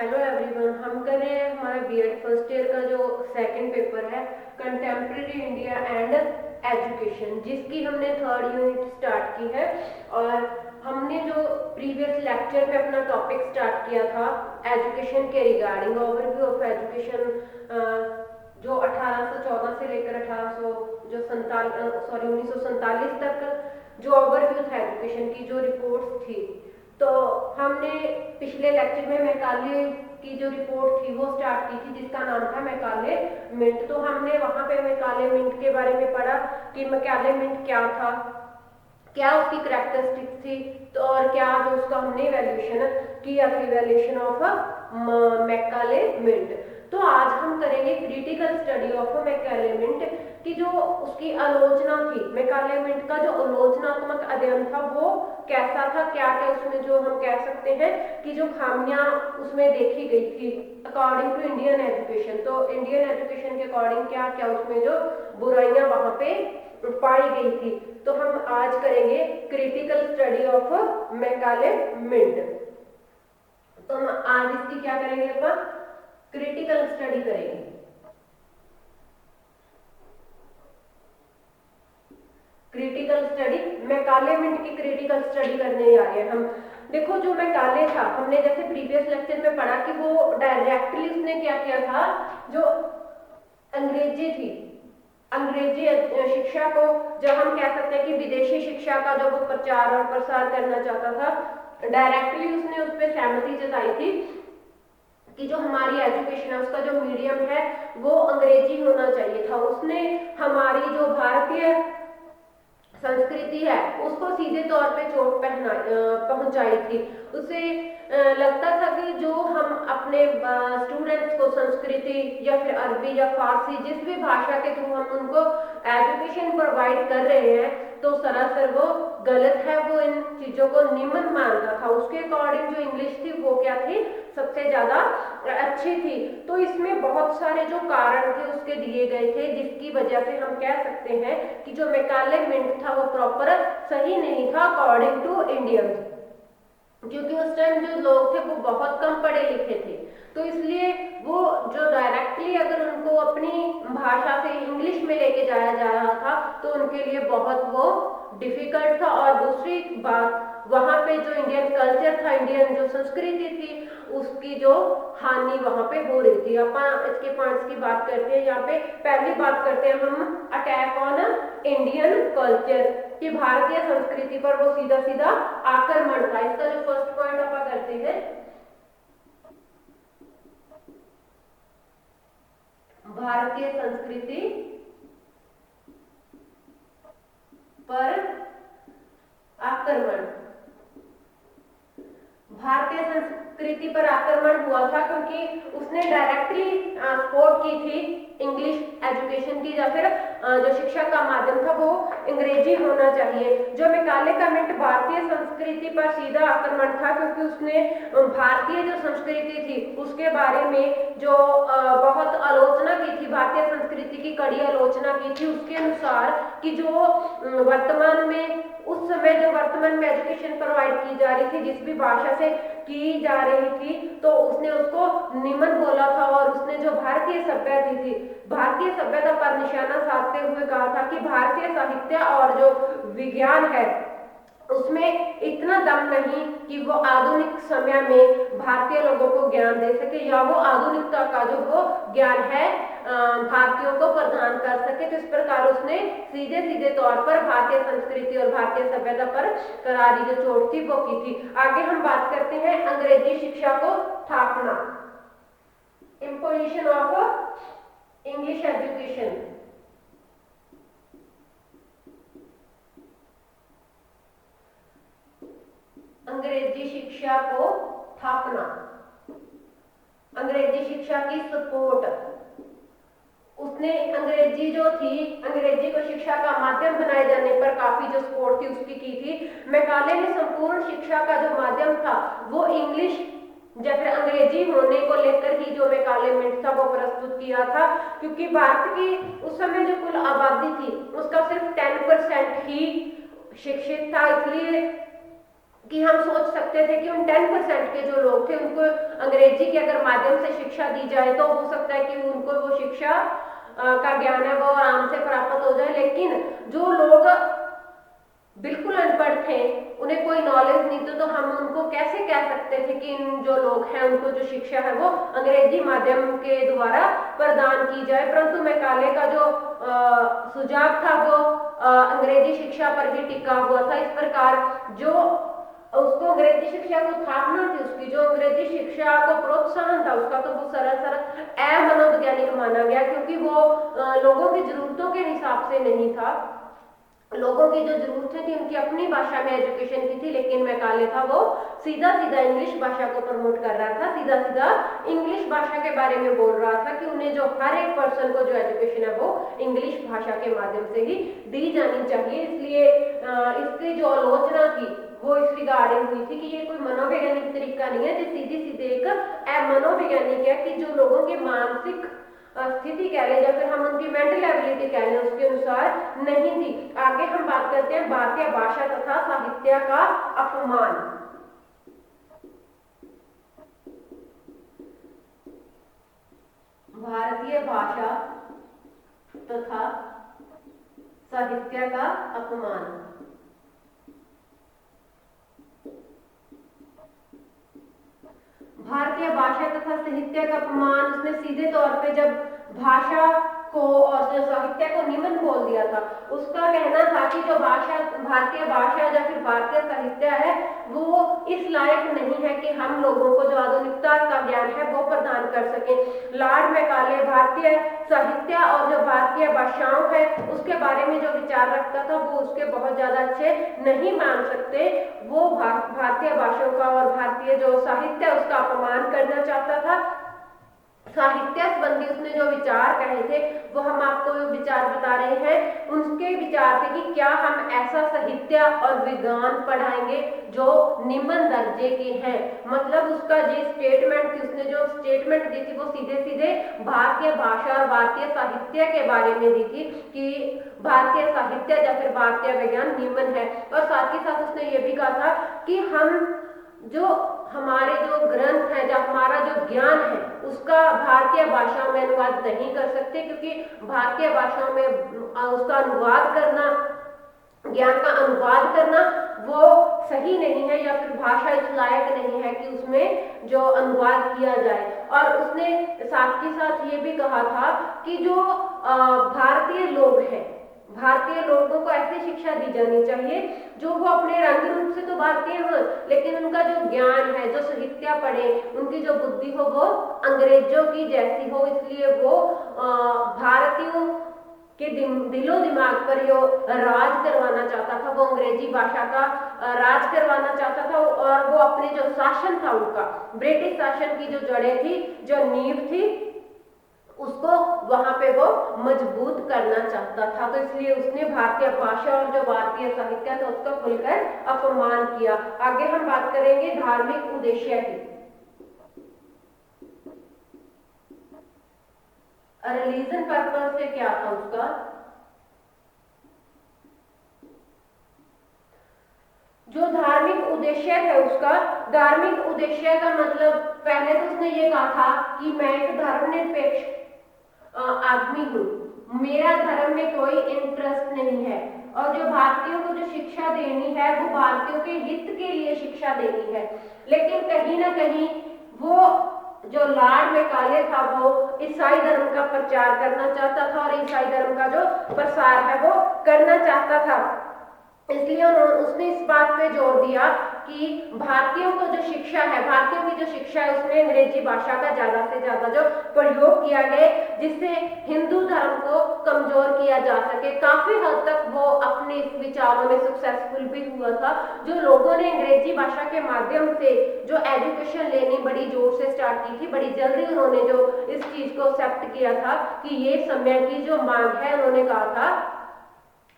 Hello everyone, हम कर रहे हैं हमारा बीएड फर्स्ट ईयर का जो सेकंड पेपर है कंटेम्प्रेरी इंडिया एंड एजुकेशन, जिसकी हमने थर्ड यूनिट स्टार्ट की है। और हमने जो प्रीवियस लेक्चर में अपना टॉपिक स्टार्ट किया था एजुकेशन के रिगार्डिंग, ओवरव्यू ऑफ एजुकेशन, जो 1814 से लेकर 1800 जो 1947 तक जो ओवरव्यू था एजुकेशन की, जो रिपोर्ट्स थी, तो हमने पिछले लेक्चर में मैकाले की जो रिपोर्ट थी वो स्टार्ट की थी, जिसका नाम था मैकाले मिंट। तो हमने वहां पे मैकाले मिंट के बारे में पढ़ा कि मैकाले मिंट क्या था, क्या उसकी करेक्टरिस्टिक्स थी, तो और क्या जो उसका हमने वैल्यूएशन किया था, वैल्यूएशन ऑफ मैकाले मिंट। तो आज हम करेंगे critical study of Macaulay minute की जो उसकी आलोचना थी। मैकाले मिंट का जो आलोचनात्मक अध्ययन था वो कैसा था, क्या क्या उसमें जो हम कह सकते हैं कि जो खामियां उसमें देखी गई थी अकॉर्डिंग टू इंडियन एजुकेशन। तो इंडियन एजुकेशन के अकॉर्डिंग क्या क्या उसमें जो बुराइयां वहां पे पाई गई थी। तो हम आज करेंगे critical study of Macaulay minute. तो हम आज इसकी क्या करेंगे, अपन क्रिटिकल स्टडी करेंगे। क्रिटिकल स्टडी, मैकाले मिंट की क्रिटिकल स्टडी करने जा रहे हैं हम। देखो, जो मैकाले था, हमने जैसे प्रीवियस लेक्चर में पढ़ा कि वो डायरेक्टली उसने क्या किया था, जो अंग्रेजी थी, अंग्रेजी शिक्षा को, जब हम कह सकते हैं कि विदेशी शिक्षा का जो वो प्रचार और प्रसार करना चाहता था, डायरेक्टली उसने उस पर सहमति जताई थी कि जो हमारी एजुकेशन है उसका जो मीडियम है वो अंग्रेजी होना चाहिए था। उसने हमारी जो भारतीय संस्कृति है उसको सीधे तौर पे चोट पहुंचाई थी। उसे लगता था कि जो हम अपने स्टूडेंट्स को संस्कृति या फिर अरबी या फारसी जिस भी भाषा के थ्रू हम उनको एजुकेशन प्रोवाइड कर रहे हैं, तो सरासर वो गलत है, वो इन चीजों को निम्न मानता था। उसके अकॉर्डिंग जो इंग्लिश थी वो क्या थी, सबसे ज्यादा अच्छी थी। तो इसमें बहुत सारे जो कारण थे उसके दिए गए थे, जिसकी वजह से हम कह सकते हैं कि जो मैकाले मिंट था वो प्रॉपर सही नहीं था अकॉर्डिंग टू इंडियंस, क्योंकि उस टाइम जो लोग थे वो बहुत कम पढ़े लिखे थे। तो इसलिए वो जो डायरेक्टली अगर उनको अपनी भाषा से इंग्लिश में लेके जाया जा रहा था तो उनके लिए बहुत वो डिफिकल्ट था। और दूसरी बात, वहां पे जो इंडियन कल्चर था, इंडियन जो संस्कृति थी, उसकी जो हानि वहां पे हो रही थी। अपन इसके पॉइंट्स की बात करते हैं। यहाँ पे पहली बात करते हैं हम अटैक ऑन इंडियन कल्चर, कि भारतीय संस्कृति पर वो सीधा सीधा आक्रमण था। इसका जो फर्स्ट पॉइंट अपन करते हैं, भारतीय संस्कृति पर आक्रमण। भारतीय संस्कृति पर आक्रमण हुआ था क्योंकि उसने डायरेक्टली सपोर्ट की थी इंग्लिश एजुकेशन की, या फिर जो शिक्षा का माध्यम था वो अंग्रेजी होना चाहिए। जो मैकाले का मिंट भारतीय संस्कृति पर सीधा आक्रमण था क्योंकि उसने भारतीय जो संस्कृति थी उसके बारे में जो बहुत आलोचना की थी, भारतीय संस्कृति की कड़ी आलोचना की थी। उसके अनुसार कि जो वर्तमान में उस समय जो वर्तमान में एजुकेशन प्रोवाइड की जा रही थी जिस भी भाषा से की जा रही थी, तो उसने उसको निम्न बोला था। और उसने जो भारतीय सभ्यता थी, भारतीय सभ्यता पर निशाना साधते हुए कहा था कि भारतीय साहित्य और जो विज्ञान है उसमें इतना दम नहीं कि वो आधुनिक समय में भारतीय लोगों को ज्ञान दे सके, या वो आधुनिकता का जो वो ज्ञान है भारतीयों को प्रदान कर सके। तो इस प्रकार उसने सीधे सीधे तौर पर भारतीय संस्कृति और भारतीय सभ्यता पर करारी जो चोट थी वो की थी। आगे हम बात करते हैं अंग्रेजी शिक्षा को स्थापना, इम्पोजिशन ऑफ इंग्लिश एजुकेशन। अंग्रेजी शिक्षा को स्थापना, अंग्रेजी शिक्षा की सपोर्ट। उसने अंग्रेजी जो थी, अंग्रेजी को शिक्षा का माध्यम बनाए जाने पर काफी जो सपोर्ट थी उसकी की थी। मैकाले ने संपूर्ण शिक्षा का जो माध्यम था वो इंग्लिश या फिर अंग्रेजी होने को लेकर ही जो मैकाले मिंट था वो प्रस्तुत किया था, क्योंकि भारत की उस समय जो कुल आबादी थी उसका सिर्फ 10% ही शिक्षित था। इसलिए कि हम सोच सकते थे कि उन 10% के जो लोग थे उनको अंग्रेजी के अगर माध्यम से शिक्षा दी जाए तो हो सकता है कि उनको वो शिक्षा का ज्ञान है वो आराम से प्राप्त हो जाए। लेकिन जो लोग बिल्कुल अनपढ़ थे, उन्हें कोई नॉलेज नहीं थी, तो हम उनको कैसे कह सकते थे कि इन जो लोग हैं उनको जो शिक्षा है वो अंग्रेजी माध्यम के द्वारा प्रदान की जाए। परंतु मैकाले का जो सुझाव था वो अंग्रेजी शिक्षा पर भी टिका हुआ था। इस प्रकार जो उसको अंग्रेजी शिक्षा को स्थापना थी उसकी, जो अंग्रेजी शिक्षा को प्रोत्साहन था उसका, तो वो सरल अमनोवैज्ञानिक माना गया, क्योंकि वो लोगों की जरूरतों के हिसाब से नहीं था। लोगों की जो जरूरतें थी उनकी अपनी भाषा में एजुकेशन की थी, लेकिन मैकाले था वो सीधा सीधा इंग्लिश भाषा को प्रमोट कर रहा था, सीधा सीधा इंग्लिश भाषा के बारे में बोल रहा था कि उन्हें जो हर एक पर्सन को जो एजुकेशन है वो इंग्लिश भाषा के माध्यम से ही दी जानी चाहिए। इसलिए इसकी जो आलोचना थी वो इस रिगार्डिंग हुई थी कि ये कोई मनोवैज्ञानिक तरीका नहीं है, जो सीधी सीधे एक मनोवैज्ञानिक है कि जो लोगों के मानसिक स्थिति कह लें या फिर हम उनकी मेंटल एबिलिटी कह लें उसके अनुसार नहीं थी। आगे हम बात करते हैं भारतीय भाषा तथा साहित्य का अपमान। भारतीय भाषा तथा साहित्य का अपमान। भारतीय भाषा तथा साहित्य का अपमान उसने सीधे तौर पे जब भाषा को और साहित्य को निमन बोल दिया था। उसका कहना था कि जो भाषा भारतीय भाषा या फिर भारतीय साहित्य है वो इस लायक नहीं है कि हम लोगों को जो आधुनिकता का ज्ञान है वो प्रदान कर सके। लॉर्ड मैकाले भारतीय साहित्य और जो भारतीय भाषाओं है उसके बारे में जो विचार रखता था वो उसके बहुत ज्यादा अच्छे नहीं मान सकते। वो भारतीय भाषाओं का और भारतीय जो साहित्य उसका अपमान करना चाहता था। साहित्य संबंधी उसने जो विचार कहे थे वो हम आपको विचार बता रहे हैं। उनके विचार थे कि क्या हम ऐसा साहित्य और विज्ञान पढ़ाएंगे जो निम्न दर्जे के हैं। मतलब उसका जो स्टेटमेंट थी, उसने जो स्टेटमेंट दी थी वो सीधे सीधे भारतीय भाषा और भारतीय साहित्य के बारे में दी थी कि भारतीय साहित्य या फिर भारतीय विज्ञान निम्न है। और साथ ही साथ उसने ये भी कहा था कि हम जो हमारे जो ग्रंथ है, जो हमारा जो ज्ञान है उसका भारतीय भाषा में अनुवाद नहीं कर सकते, क्योंकि भारतीय भाषाओं में उसका अनुवाद करना, ज्ञान का अनुवाद करना वो सही नहीं है या फिर भाषा इस लायक नहीं है कि उसमें जो अनुवाद किया जाए। और उसने साथ ही साथ ये भी कहा था कि जो भारतीय लोग हैं, भारतीय लोगों को ऐसी शिक्षा दी जानी चाहिए जो वो अपने रंग रूप से तो भारतीय हो लेकिन उनका जो ज्ञान है, जो साहित्य पढ़े, उनकी जो बुद्धि हो वो अंग्रेजों की जैसी हो। इसलिए वो भारतीयों के दिलो दिमाग पर जो राज करवाना चाहता था, वो अंग्रेजी भाषा का राज करवाना चाहता था। और वो अपने जो शासन था उनका, ब्रिटिश शासन की जो जड़ें थी, जो नींव थी, उसको वहां पे वो मजबूत करना चाहता था। तो इसलिए उसने भारतीय भाषा और जो भारतीय साहित्य था उसका खुलकर अपमान किया। आगे हम बात करेंगे धार्मिक उद्देश्य की। रिलीजन पर्पस से क्या था उसका, जो धार्मिक उद्देश्य है उसका, धार्मिक उद्देश्य का मतलब पहले तो उसने ये कहा था कि मैं एक धर्मनिरपेक्ष आदमी हूँ, मेरा धर्म में कोई इंटरेस्ट नहीं है और जो भारतीयों को जो शिक्षा देनी है वो भारतीयों के हित के लिए शिक्षा देनी है। लेकिन कहीं ना कहीं वो जो लॉर्ड मैकाले था वो ईसाई धर्म का प्रचार करना चाहता था और ईसाई धर्म का जो प्रसार है वो करना चाहता था। इसलिए उसने इस बात पे जोर दिया कि भारतीयों को जो शिक्षा है, भारतीयों की जो शिक्षा है उसमें अंग्रेजी भाषा का ज्यादा से ज्यादा जो प्रयोग किया गया जिससे हिंदू धर्म को कमजोर किया जा सके। काफी हद तक वो अपने इस विचारों में सक्सेसफुल भी हुआ था। जो लोगों ने अंग्रेजी भाषा के माध्यम से जो एजुकेशन लेनी बड़ी जोर से स्टार्ट की थी, बड़ी जल्दी उन्होंने जो इस चीज को एक्सेप्ट किया था कि ये समय की जो मांग है, उन्होंने कहा था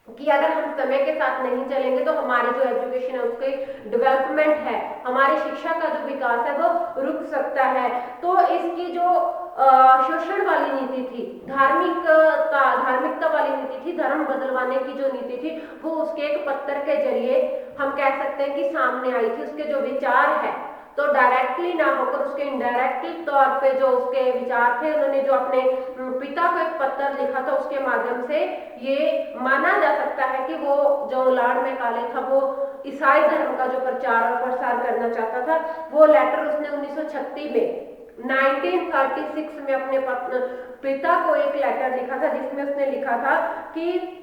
कि अगर हम समय के साथ नहीं चलेंगे तो हमारी जो एजुकेशन है उसकी डेवलपमेंट है, हमारी शिक्षा का जो विकास है वो रुक सकता है। तो इसकी जो शोषण वाली नीति थी, धार्मिकता वाली नीति थी, धर्म बदलवाने की जो नीति थी वो उसके एक पत्र के जरिए हम कह सकते हैं कि सामने आई थी, उसके जो विचार है तो डायरेक्टली ना होकर उसके इनडायरेक्टली तौर पे जो उसके विचार थे, उन्होंने जो अपने पिता को एक पत्र लिखा था उसके माध्यम से ये माना जा सकता है कि वो जो लॉर्ड मैकाले था वो ईसाई धर्म का जो प्रचार और प्रसार करना चाहता था। वो लेटर उसने 1936 में 1936 में अपने पिता को एक लेटर लिखा था, जिसमें उसने लिखा था कि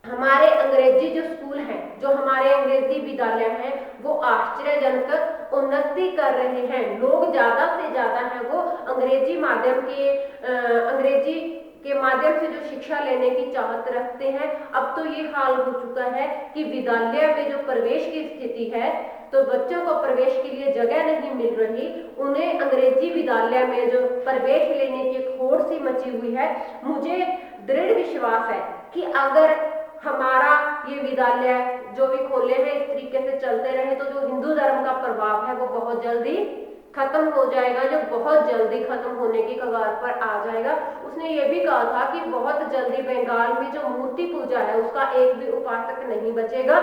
हमारे अंग्रेजी जो स्कूल हैं, जो हमारे अंग्रेजी विद्यालय हैं, वो आश्चर्यजनक उन्नति कर रहे हैं। लोग ज्यादा से ज्यादा हैं वो अंग्रेजी माध्यम के अंग्रेजी के माध्यम से जो शिक्षा लेने की चाहत रखते हैं। अब तो ये हाल हो चुका है कि विद्यालय में जो प्रवेश की स्थिति है, तो बच्चों को प्रवेश के लिए जगह नहीं मिल रही, उन्हें अंग्रेजी विद्यालय में जो प्रवेश लेने की एक होड़ सी मची हुई है। मुझे दृढ़ विश्वास है कि अगर हमारा ये विद्यालय जो भी खोले हैं इस तरीके से चलते रहे तो जो हिंदू धर्म का प्रभाव है वो बहुत जल्दी खत्म हो जाएगा, जो बहुत जल्दी खत्म होने की कगार पर आ जाएगा। उसने ये भी कहा था कि बहुत जल्दी बंगाल में जो मूर्ति पूजा है उसका एक भी उपासक नहीं बचेगा,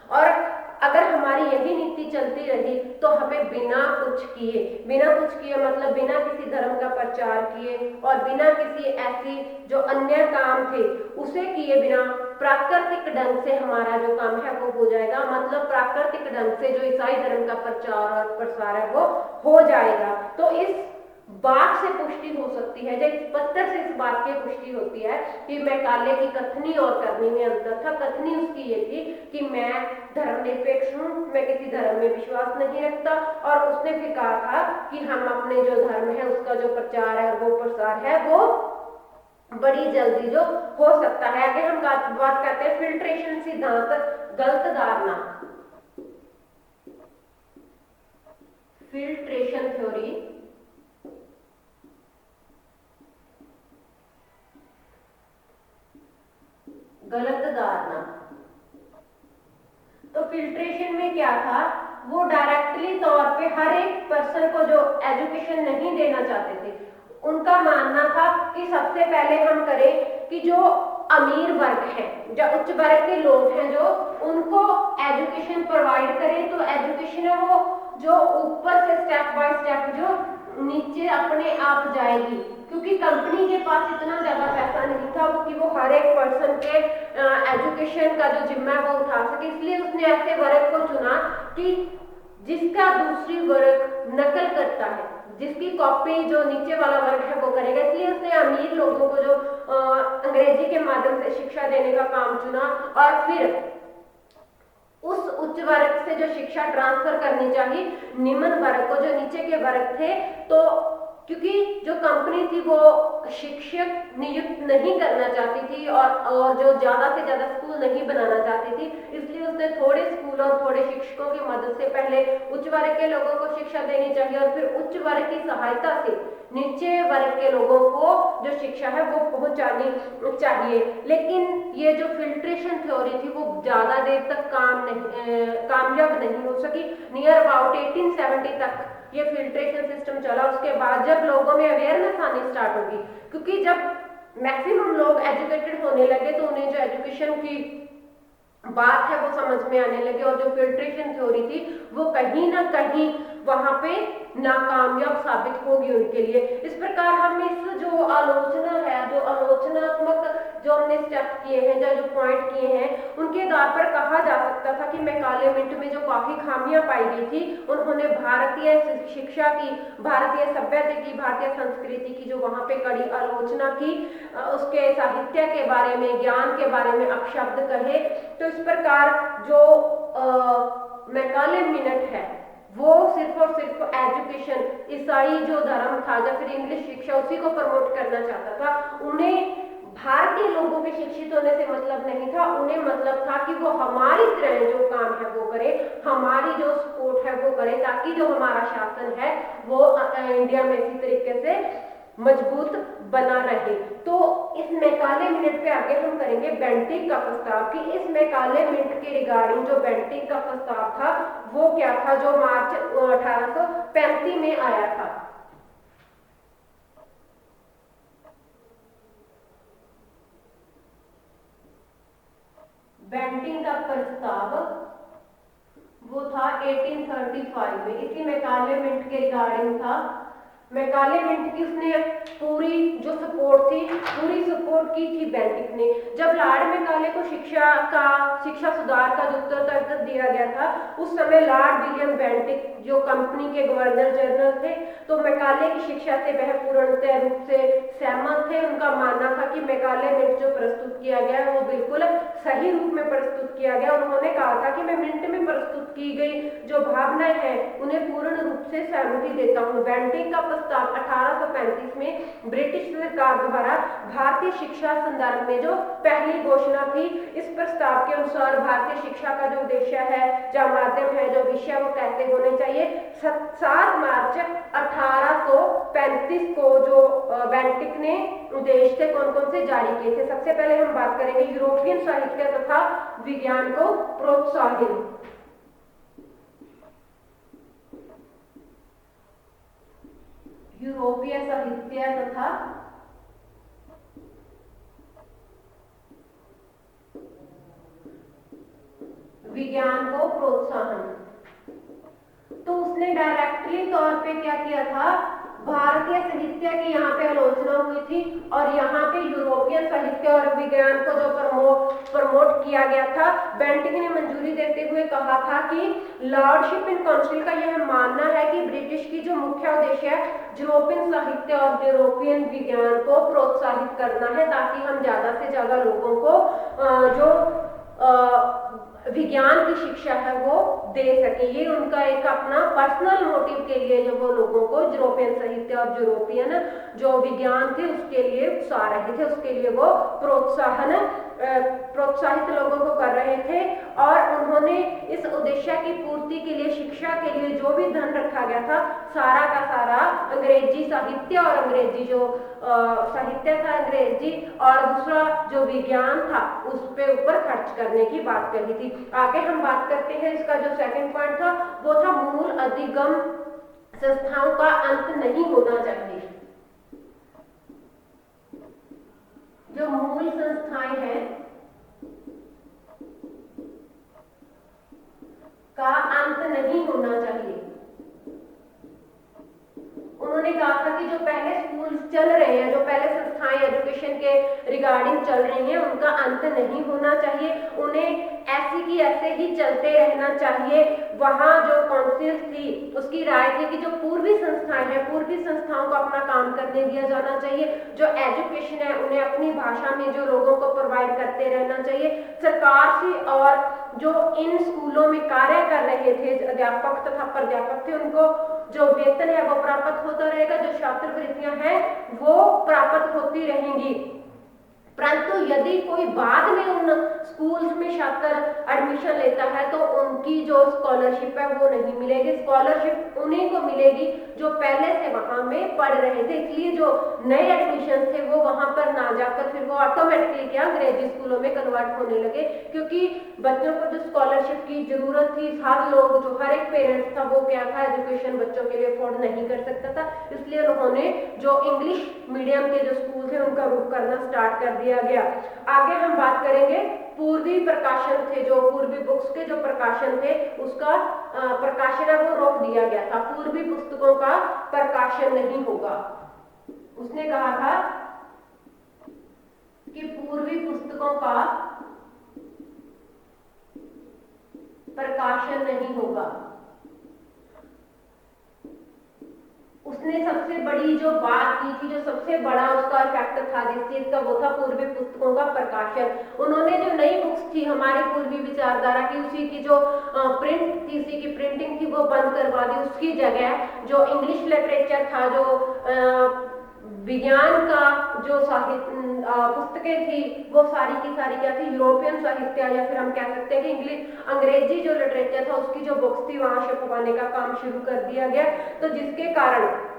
और अगर हमारी यही नीति चलती रही तो हमें बिना कुछ किए मतलब बिना किसी धर्म का प्रचार किए और बिना किसी ऐसी जो अन्य काम थे उसे किए बिना प्राकृतिक ढंग से हमारा जो काम है वो हो जाएगा। मतलब प्राकृतिक ढंग से जो ईसाई धर्म का प्रचार और प्रसार है वो हो जाएगा। तो इस बात से पुष्टि हो सकती है, जब इस पत्र से इस बात की पुष्टि होती है कि मैकाले की कथनी और करनी में अंतर था। कथनी उसकी ये थी कि मैं धर्मनिरपेक्ष हूँ, मैं किसी धर्म में विश्वास नहीं रखता, और उसने फिर कहा था कि हम अपने जो धर्म है उसका जो प्रचार है वो प्रसार है वो बड़ी जल्दी जो हो सकता है। आगे हम बात करते हैं फिल्ट्रेशन सिद्धांत, गलत धारणा, फिल्ट्रेशन थ्योरी, गलत धारणा। तो फिल्ट्रेशन में क्या था, वो डायरेक्टली तौर पे हर एक पर्सन को जो एजुकेशन नहीं देना चाहते थे, उनका मानना था कि सबसे पहले हम करें कि जो अमीर वर्ग है, जो उच्च वर्ग के लोग हैं, जो उनको एजुकेशन प्रोवाइड करें। तो एजुकेशन है वो जो ऊपर से स्टेप बाय स्टेप जो नीचे अपने आप जाएगी, क्योंकि कंपनी के पास इतना ज्यादा पैसा नहीं था कि वो हर एक पर्सन के एजुकेशन का जो जिम्मा वो उठा सके। इसलिए उसने ऐसे वर्ग को चुना कि जिसका दूसरी वर्ग नकल करता है, जिसकी कॉपी जो नीचे वाला वर्ग है वो करेगा। इसलिए उसने अमीर लोगों को जो अंग्रेजी के माध्यम से शिक्षा देने का काम चुना, और फिर उस उच्च वर्ग से जो शिक्षा ट्रांसफर करनी चाहिए निम्न वर्ग को, जो नीचे के वर्ग थे। तो क्योंकि जो कंपनी थी वो शिक्षक नियुक्त नहीं करना चाहती थी और जो ज्यादा से ज्यादा स्कूल नहीं बनाना चाहती थी, इसलिए उसने थोड़े स्कूल और थोड़े शिक्षकों की मदद से पहले उच्च वर्ग के लोगों को शिक्षा देनी चाहिए और फिर उच्च वर्ग की सहायता से नीचे वर्ग के लोगों को जो शिक्षा है वो पहुंचानी चाहिए। लेकिन ये जो फिल्ट्रेशन थ्योरी थी वो ज्यादा देर तक कामयाब नहीं हो सकी। नियर अबाउट 1870 तक ये फिल्ट्रेशन सिस्टम चला। उसके बाद जब लोगों में अवेयरनेस आनी स्टार्ट होगी, क्योंकि जब मैक्सिमम लोग एजुकेटेड होने लगे तो उन्हें जो एजुकेशन की बात है वो समझ में आने लगे, और जो फिल्ट्रेशन थ्योरी थी वो कहीं ना कहीं वहां पे नाकामयाब साबित होगी उनके लिए। इस प्रकार हम इस जो आलोचना है, जो आलोचनात्मक जो हमने स्टेप किए हैं, जो पॉइंट किए हैं, उनके आधार पर कहा जा सकता था कि मैकाले मिंट में जो काफी खामियां पाई गई थी, उन्होंने भारतीय शिक्षा की, भारतीय सभ्यता की, भारतीय संस्कृति की जो वहां पे कड़ी आलोचना की, उसके साहित्य के बारे में, ज्ञान के बारे में अपशब्द कहे। तो इस प्रकार जो मैकाले मिनट है वो सिर्फ और सिर्फ एजुकेशन, ईसाई जो धर्म था या फिर इंग्लिश शिक्षा उसी को प्रमोट करना चाहता था। उन्हें भारतीय लोगों के शिक्षित होने से मतलब नहीं था, उन्हें मतलब था कि वो हमारी तरह जो काम है वो करे, हमारी जो सपोर्ट है वो करे, ताकि जो हमारा शासन है वो इंडिया में इसी तरीके से मजबूत बना रहे। तो इस मैकाले मिनट पे आगे हम करेंगे बेंटिक का प्रस्ताव, कि इस मैकाले मिनट के रिगार्डिंग जो बेंटिक का प्रस्ताव था वो क्या था, जो मार्च 1835 में आया था। बेंटिक का प्रस्ताव 1835 में, इसी मैकाले मिंट के रिगार्डिंग था। मैकाले मिंट की उसने पूरी जो सपोर्ट थी, पूरी सपोर्ट की थी बेंटिक ने। जब लॉर्ड मैकाले को शिक्षा सुधार का जो उत्तर दिया गया था, उस समय लॉर्ड विलियम बेंटिक जो कंपनी के गवर्नर जनरल थे, तो मैकाले की शिक्षा से वह पूर्णतः रूप से सहमत थे। उनका मानना था कि मैकाले मिंट जो प्रस्तुत किया गया वो बिल्कुल सही रूप में प्रस्तुत किया गया। उन्होंने कहा था कि मैं मिंट में प्रस्तुत की गई जो भावनाएं हैं उन्हें पूर्ण रूप से सहमति देता हूँ। बेंटिक का प्रस्ताव 1835 में ब्रिटिश सरकार द्वारा भारतीय शिक्षा संदर्भ में जो पहली घोषणा थी, इस प्रस्ताव के अनुसार भारतीय शिक्षा का जो उद्देश्य है, जो माध्यम है, जो विषय वो कैसे होने चाहिए। 7 मार्च 1835 को जो बेंटिक ने उद्देश्य थे कौन कौन से जारी किए थे। सबसे पहले हम बात करेंगे यूरोपियन साहित्य तथा विज्ञान को प्रोत्साहन। यूरोपीय साहित्य तथा विज्ञान को प्रोत्साहन। तो उसने डायरेक्टली तौर पे क्या किया था, भारतीय साहित्य की यहाँ पे आलोचना हुई थी और यहाँ पे यूरोपियन साहित्य और विज्ञान को जो प्रमोट किया गया था। बेंटिक ने मंजूरी देते हुए कहा था कि लॉर्डशिप इन काउंसिल का यह मानना है कि ब्रिटिश की जो मुख्य उद्देश्य है यूरोपियन साहित्य और यूरोपियन विज्ञान को प्रोत्साहित करना है, ताकि हम ज्यादा से ज्यादा लोगों को जो विज्ञान की शिक्षा है वो दे सके। ये उनका एक अपना पर्सनल मोटिव के लिए जो वो लोगों को यूरोपियन साहित्य और यूरोपियन जो विज्ञान थे उसके लिए उकसा रहे थे, उसके लिए वो प्रोत्साहित लोगों को कर रहे थे। और उन्होंने इस उद्देश्य की पूर्ति के लिए, शिक्षा के लिए जो भी धन रखा गया था, सारा का सारा अंग्रेजी साहित्य और अंग्रेजी जो साहित्य था अंग्रेजी और दूसरा जो विज्ञान था उस पे ऊपर खर्च करने की बात कही थी। आगे हम बात करते हैं, इसका जो सेकंड पॉइंट था वो था मूल अधिगम संस्थाओं का अंत नहीं होना चाहिए। जो मूल संस्थाएं हैं का अंत नहीं होना चाहिए। उन्होंने कहा था कि जो पहले स्कूल चल रहे हैं, जो पहले संस्थाएं एजुकेशन के रिगार्डिंग चल रही हैं, उनका अंत नहीं होना चाहिए। उन्हें ऐसी की ऐसे ही चलते रहना चाहिए। वहां जो काउंसिल थी उसकी राय थी कि जो पूर्वी संस्थाएं हैं, पूर्वी संस्थाओं को अपना काम करने दिया जाना चाहिए। जो एजुकेशन है उन्हें अपनी भाषा में जो लोगों को प्रोवाइड करते रहना चाहिए। सरकार से और जो इन स्कूलों में कार्य कर रहे थे अध्यापक तथा प्राध्यापक थे, उनको जो वेतन है वो प्राप्त होता रहेगा, जो छात्रवृत्तियां हैं वो प्राप्त होती रहेंगी। परंतु यदि कोई बाद में उन स्कूल्स में छात्र एडमिशन लेता है तो उनकी जो स्कॉलरशिप है वो नहीं मिलेगी। स्कॉलरशिप उन्हीं को मिलेगी जो पहले से वहां में पढ़ रहे थे। इसलिए जो नए एडमिशन थे वो वहां पर ना जाकर फिर वो ऑटोमेटिकली क्या अंग्रेजी स्कूलों में कन्वर्ट होने लगे, क्योंकि बच्चों को जो स्कॉलरशिप की जरूरत थी, हर लोग जो हर एक पेरेंट्स था वो क्या था, एजुकेशन बच्चों के लिए अफोर्ड नहीं कर सकता था। इसलिए उन्होंने जो इंग्लिश मीडियम के जो स्कूल थे उनका रुख करना स्टार्ट कर दिया गया। आगे हम बात करेंगे पूर्वी प्रकाशन थे, जो पूर्वी बुक्स के जो प्रकाशन थे उसका प्रकाशन है वो रोक दिया गया था। पूर्वी पुस्तकों का प्रकाशन नहीं होगा। उसने कहा था कि पूर्वी पुस्तकों का प्रकाशन नहीं होगा। उसने सबसे बड़ी जो बात की थी, जो सबसे बड़ा उसका इफेक्ट था जिस चीज का, वो था पूर्वी पुस्तकों का प्रकाशन। उन्होंने जो नई बुक्स थी हमारे पूर्वी विचारधारा की, उसी की जो प्रिंट थी, उसी की प्रिंटिंग थी वो बंद करवा दी। उसकी जगह जो इंग्लिश लिटरेचर था, जो विज्ञान का जो साहित्य पुस्तकें थी वो सारी की सारी क्या थी, यूरोपियन साहित्य या फिर हम कह सकते हैं कि इंग्लिश अंग्रेजी जो लिटरेचर था उसकी जो बुक्स थी वहां छपवाने का काम शुरू कर दिया गया। तो जिसके कारण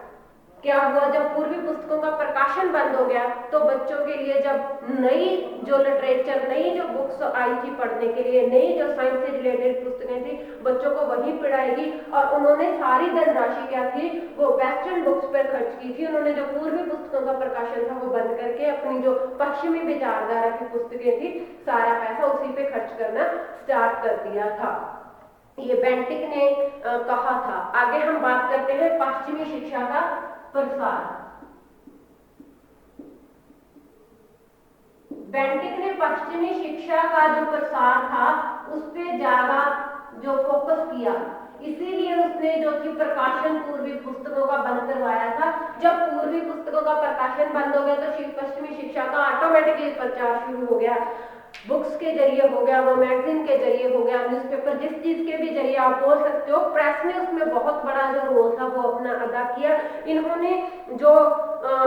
क्या हुआ, जब पूर्वी पुस्तकों का प्रकाशन बंद हो गया तो बच्चों के लिए जब नई जो लिटरेचर, नई जो बुक्स आई थी पढ़ने के लिए, नई जो साइंस से रिलेटेड पुस्तकें थी, बच्चों को वही पढ़ाएगी। और उन्होंने सारी धनराशि क्या थी वो वेस्टर्न बुक्स पर खर्च की थी। उन्होंने जो पूर्वी पुस्तकों का प्रकाशन था वो बंद करके अपनी जो पश्चिमी विचारधारा की पुस्तकें थी सारा पैसा उसी पे खर्च करना स्टार्ट कर दिया था। ये बेंटिक ने कहा था। आगे हम बात करते हैं पश्चिमी शिक्षा का प्रसार। बेंटिक ने पश्चिमी शिक्षा का जो प्रसार था उस पे ज्यादा जो फोकस किया, इसीलिए उसने जो कि प्रकाशन पूर्वी पुस्तकों का बंद करवाया था। जब पूर्वी पुस्तकों का प्रकाशन बंद हो गया तो पश्चिमी शिक्षा का ऑटोमेटिकली प्रचार शुरू हो गया। बुक्स के जरिए हो गया, वो मैगजीन के जरिए हो गया, न्यूज़पेपर, जिस चीज के भी जरिए आप बोल सकते हो। प्रेस ने उसमें बहुत बड़ा जो रोल था वो अपना अदा किया। इन्होंने जो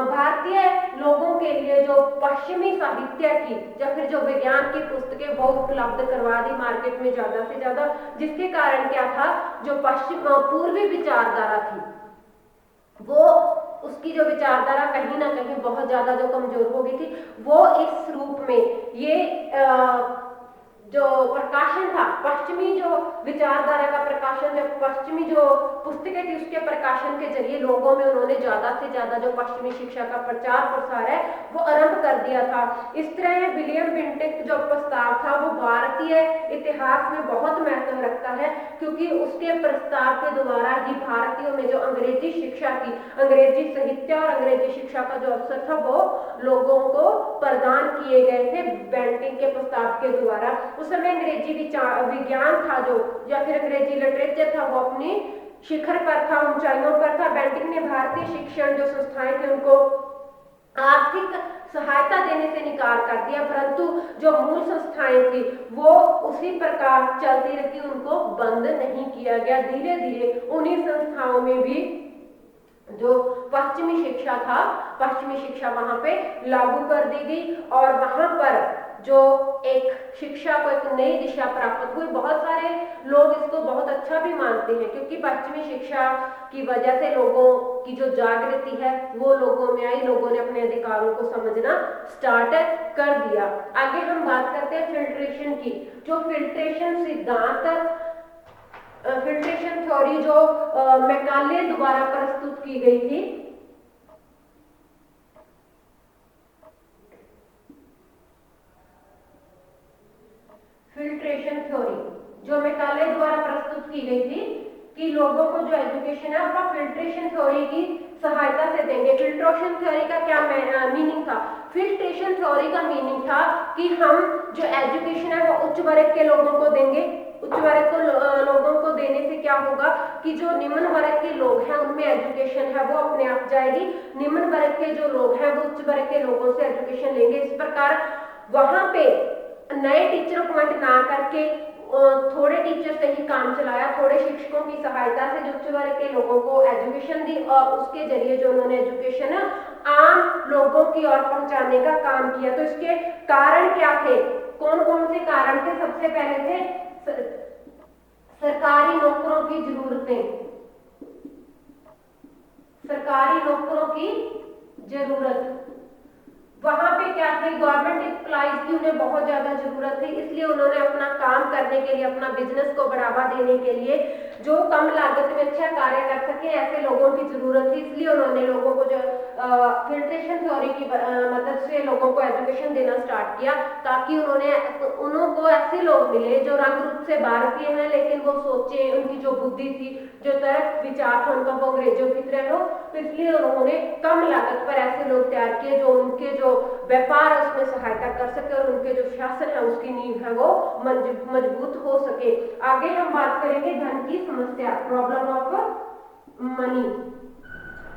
भारतीय लोगों के लिए जो पश्चिमी साहित्य की या फिर जो विज्ञान की पुस्तकें वो उपलब्ध करवा दी मार्केट में ज्यादा से ज्यादा, जिसके कारण क्या था, जो पूर्वी विचारधारा थी वो, उसकी जो विचारधारा कहीं ना कहीं बहुत ज्यादा जो कमजोर हो गई थी, वो इस रूप में ये जो प्रकाशन था, पश्चिमी जो विचारधारा का प्रकाशन, जो पश्चिमी जो पुस्तकें थी उसके प्रकाशन के जरिए लोगों में उन्होंने ज्यादा से ज्यादा जो पश्चिमी शिक्षा का प्रचार प्रसार है वो आरंभ कर दिया था। इस तरह विलियम बेंटिक जो प्रस्ताव था वो भारतीय इतिहास में बहुत महत्व रखता है, क्योंकि उसके प्रस्ताव के द्वारा ही भारतीयों में जो अंग्रेजी शिक्षा की, अंग्रेजी साहित्य और अंग्रेजी शिक्षा का जो अवसर था वो लोगों को प्रदान किए गए थे बेंटिक के प्रस्ताव के द्वारा। उस समय अंग्रेजी विज्ञान था जो, या फिर अंग्रेजी लिटरेचर था वो अपनी शिखर पर था, ऊंचाइयों पर था। बेंटिक ने भारतीय शिक्षण जो संस्थाएं थे उनको आर्थिक सहायता देने से इनकार कर दिया, परंतु जो मूल संस्थाएं थी वो उसी प्रकार चलती रही, उनको बंद नहीं किया गया। धीरे धीरे उन्हीं संस्थाओं में भी जो पश्चिमी शिक्षा था, पश्चिमी शिक्षा वहां पे लागू कर दी गई और वहां पर जो एक शिक्षा को एक नई दिशा प्राप्त हुई। बहुत सारे लोग इसको बहुत अच्छा भी मानते हैं, क्योंकि पश्चिमी शिक्षा की वजह से लोगों की जो जागृति है वो लोगों में आई, लोगों ने अपने अधिकारों को समझना स्टार्ट कर दिया। आगे हम बात करते हैं फिल्ट्रेशन की। जो फिल्ट्रेशन सिद्धांत, फिल्ट्रेशन थ्योरी जो मैकाले द्वारा प्रस्तुत की गई थी, फिल्ट्रेशन थ्योरी जो मैकाले द्वारा प्रस्तुत की गई थी कि लोगों को जो एजुकेशन है वो फिल्ट्रेशन थ्योरी की सहायता से देंगे। फिल्ट्रेशन थ्योरी का क्या मीनिंग था? फिल्ट्रेशन थ्योरी का मीनिंग था कि हम जो एजुकेशन है वो उच्च वर्ग के लोगों को देंगे। उच्च वर्ग को लोगों को देने से क्या होगा कि जो निम्न वर्ग के लोग हैं उनमें एजुकेशन है वो अपने आप जाएगी, निम्न वर्ग के जो लोग हैं वो उच्च वर्ग के लोगों से एजुकेशन लेंगे। इस प्रकार वहां पे नए टीचर अपॉइंट ना करके थोड़े टीचर से ही काम चलाया, थोड़े शिक्षकों की सहायता से जो उच्च वर्ग के लोगों को एजुकेशन दी और उसके जरिए जो उन्होंने एजुकेशन आम लोगों की ओर पहुंचाने का काम किया। तो इसके कारण क्या थे, कौन कौन से कारण थे? सबसे पहले थे सरकारी नौकरों की जरूरतें, सरकारी नौकरों की जरूरत। वहां पे क्या थे, गवर्नमेंट एम्प्लॉइज की उन्हें बहुत ज्यादा जरूरत थी, इसलिए उन्होंने अपना काम करने के लिए, अपना बिजनेस को बढ़ावा देने के लिए जो कम लागत में अच्छा कार्य कर सके ऐसे लोगों की जरूरत थी। इसलिए उन्होंने लोगों को जो फिल्ट्रेशन थ्योरी की मदद से लोगों को एजुकेशन देना स्टार्ट किया, ताकि उनको ऐसे लोग मिले जो रंग रूप से भारतीय हैं लेकिन वो सोचे, उनकी जो बुद्धि थी, जो तर्क विचार था उनका वो अंग्रेजों की तरह हो। तो इसलिए उन्होंने कम लागत पर ऐसे लोग तैयार किए जो उनके जो व्यापार है उसमें सहायता कर सके और उनके जो शासन है उसकी नींव है वो मजबूत हो सके। आगे हम बात करेंगे धन की समस्या, प्रॉब्लम ऑफ मनी।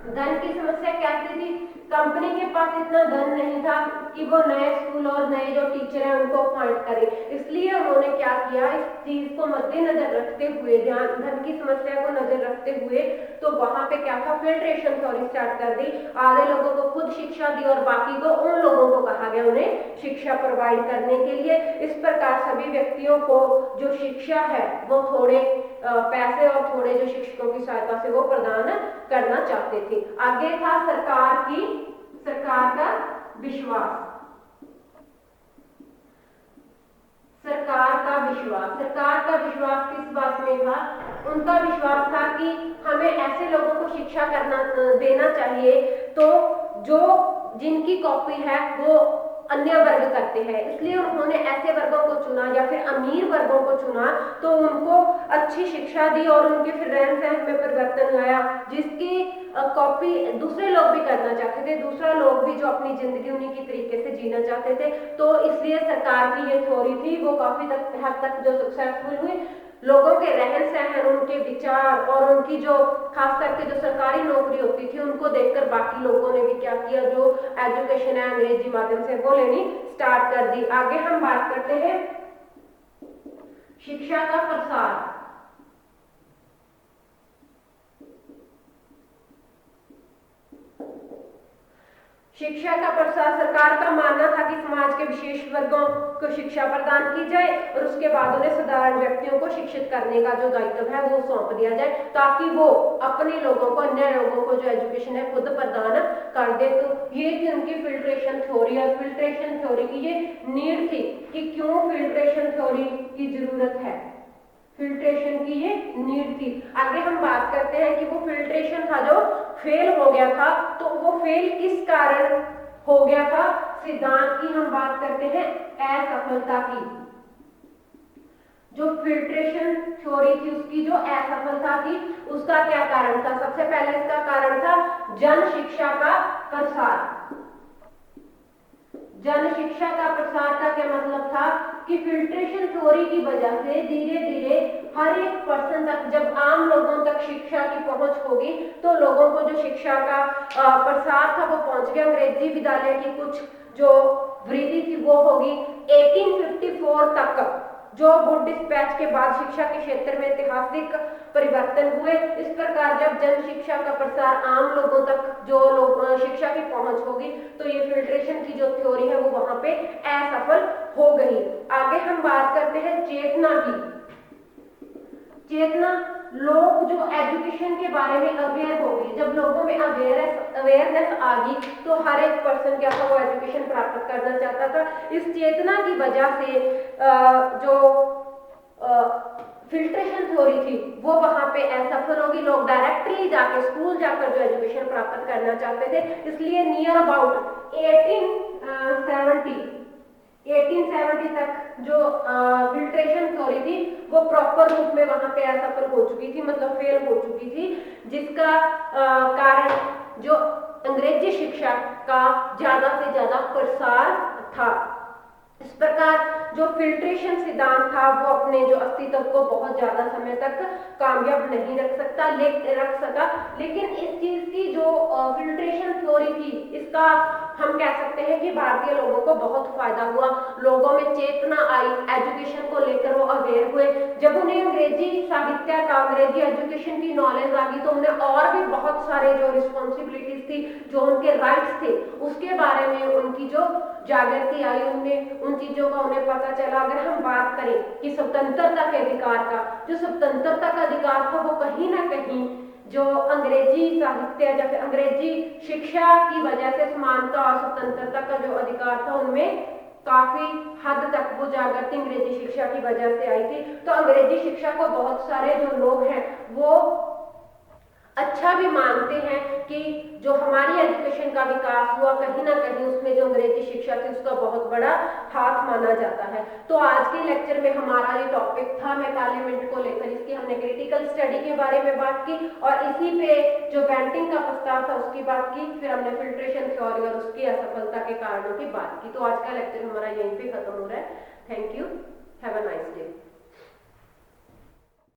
धन की समस्या क्या थी? कंपनी के पास इतना धन नहीं था कि वो नए स्कूल और नए जो टीचर हैं उनको अपॉइंट करे, इसलिए उन्होंने क्या किया, इस चीज को मद्देनजर रखते हुए, धन की समस्या को नजर रखते हुए, तो वहां पे क्या था, फिल्ट्रेशन थ्योरी स्टार्ट कर दी। आधे लोगों को खुद शिक्षा दी और बाकी को उन लोगों को कहा गया उन्हें शिक्षा प्रोवाइड करने के लिए। इस प्रकार सभी व्यक्तियों को जो शिक्षा है वो थोड़े पैसे और थोड़े जो शिक्षकों की सहायता से वो प्रदान करना चाहते थे। आगे था सरकार का विश्वास। सरकार का विश्वास किस बात में था? उनका विश्वास था कि हमें ऐसे लोगों को शिक्षा देना चाहिए तो जो जिनकी कॉपी है वो अन्य वर्ग करते हैं, इसलिए उन्होंने ऐसे वर्गों को चुना या फिर अमीर वर्गों को चुना, तो उनको अच्छी शिक्षा दी और उनके फिर रहन सहन में परिवर्तन लाया, जिसकी कॉपी दूसरे लोग भी करना चाहते थे, दूसरा लोग भी जो अपनी जिंदगी उन्हीं की तरीके से जीना चाहते थे। तो इसलिए सरकार की ये थ्योरी थी वो काफी हद तक जो सक्सेसफुल हुई। लोगों के रहन सहन, उनके विचार और उनकी जो खास करके जो सरकारी नौकरी होती थी उनको देखकर बाकी लोगों ने भी क्या किया, जो एजुकेशन है अंग्रेजी माध्यम से वो लेनी स्टार्ट कर दी। आगे हम बात करते हैं शिक्षा का प्रसार। शिक्षा का प्रसार, सरकार का मानना था कि समाज के विशेष वर्गों को शिक्षा प्रदान की जाए और उसके बाद उन्हें साधारण व्यक्तियों को शिक्षित करने का जो दायित्व है वो सौंप दिया जाए, ताकि वो अपने लोगों को, अन्य लोगों को जो एजुकेशन है खुद प्रदान कर दे। तो ये थी उनकी फिल्ट्रेशन थ्योरी, और फिल्ट्रेशन थ्योरी की ये नीड थी कि क्यों फिल्ट्रेशन थ्योरी की जरूरत है, फिल्ट्रेशन की ये नीड थी। आगे हम बात करते हैं कि वो फिल्ट्रेशन था जो फेल हो गया था, तो वो फेल किस कारण हो गया था। सिद्धांत की हम बात करते हैं असफलता की। जो फिल्ट्रेशन थ्योरी थी उसकी जो असफलता थी उसका क्या कारण था। सबसे पहले इसका कारण था जन शिक्षा का प्रसार। जन शिक्षा का प्रसार का क्या मतलब था कि फिल्ट्रेशन थ्योरी की वजह से धीरे धीरे हर एक पर्सन तक, जब आम लोगों तक शिक्षा की पहुंच होगी तो लोगों को जो शिक्षा का प्रसार था वो पहुंच गया। अंग्रेजी विद्यालय की कुछ जो वृद्धि थी वो होगी। 1854 तक जो वुड डिस्पैच के बाद शिक्षा के क्षेत्र में ऐतिहासिक परिवर्तन हुए। इस प्रकार जब जन शिक्षा का प्रसार, आम लोगों तक जो लोग शिक्षा की पहुंच होगी, तो ये फिल्ट्रेशन की जो थ्योरी है वो वहां पे असफल हो गई। आगे हम बात करते हैं चेतना की। चेतना, लोग जो एजुकेशन के बारे में अवेयर हो गए, जब लोगों में अवेयरनेस आ गई तो हर एक पर्सन क्या था, वो एजुकेशन प्राप्त करना चाहता था। इस चेतना की वजह से जो फिल्ट्रेशन थ्योरी थी वो वहां पे असफल होगी। लोग डायरेक्टली जाके स्कूल जाकर जो एजुकेशन प्राप्त करना चाहते थे, इसलिए नियर अबाउट 1870 तक जो फिल्ट्रेशन थ्योरी थी वो प्रॉपर रूप में वहां पे असफल हो चुकी थी, मतलब फेल हो चुकी थी, जिसका कारण जो अंग्रेजी शिक्षा का ज्यादा से ज्यादा प्रसार था। इस प्रकार जो फिल्ट्रेशन सिद्धांत था वो अपने जो अस्तित्व को बहुत ज्यादा समय तक कामयाब नहीं रख सका। लेकिन इस चीज की जो फिल्ट्रेशन थ्योरी थी इसका हम कह सकते हैं कि भारतीय लोगों को बहुत फायदा हुआ। लोगों में चेतना आई, एजुकेशन को लेकर वो अवेयर हुए। जब उन्हें अंग्रेजी साहित्य का, अंग्रेजी एजुकेशन की नॉलेज आ गई तो उन्हें और भी बहुत सारे जो रिस्पॉन्सिबिलिटीज थी, जो उनके राइट्स थे उसके बारे में उनकी जो जागृति आई, उनमें उन चीजों का उन्हें पता चला। अगर हम बात करें कि स्वतंत्रता के अधिकार का, जो स्वतंत्रता का अधिकार था वो कहीं ना कहीं जो अंग्रेजी साहित्य या फिर अंग्रेजी शिक्षा की वजह से समानता और स्वतंत्रता का जो अधिकार था उनमें काफी हद तक वो जागृति अंग्रेजी शिक्षा की वजह से आई थी। तो अंग्रेजी शिक्षा को बहुत सारे जो लोग हैं वो अच्छा भी मानते हैं कि जो हमारी एजुकेशन का विकास हुआ कहीं ना कहीं उसमें जो अंग्रेजी शिक्षा थी उसका बहुत बड़ा हाथ माना जाता है। तो आज के लेक्चर में हमारा ये टॉपिक था मैकाले को लेकर, इसकी हमने क्रिटिकल स्टडी के बारे में बात की और इसी पे जो बेंटिंग का प्रस्ताव था उसकी बात की, फिर हमने फिल्ट्रेशन थ्योरी और उसकी असफलता के कारणों की बात की। तो आज का लेक्चर हमारा यहीं पे खत्म हो रहा है। Thank you, have a nice day.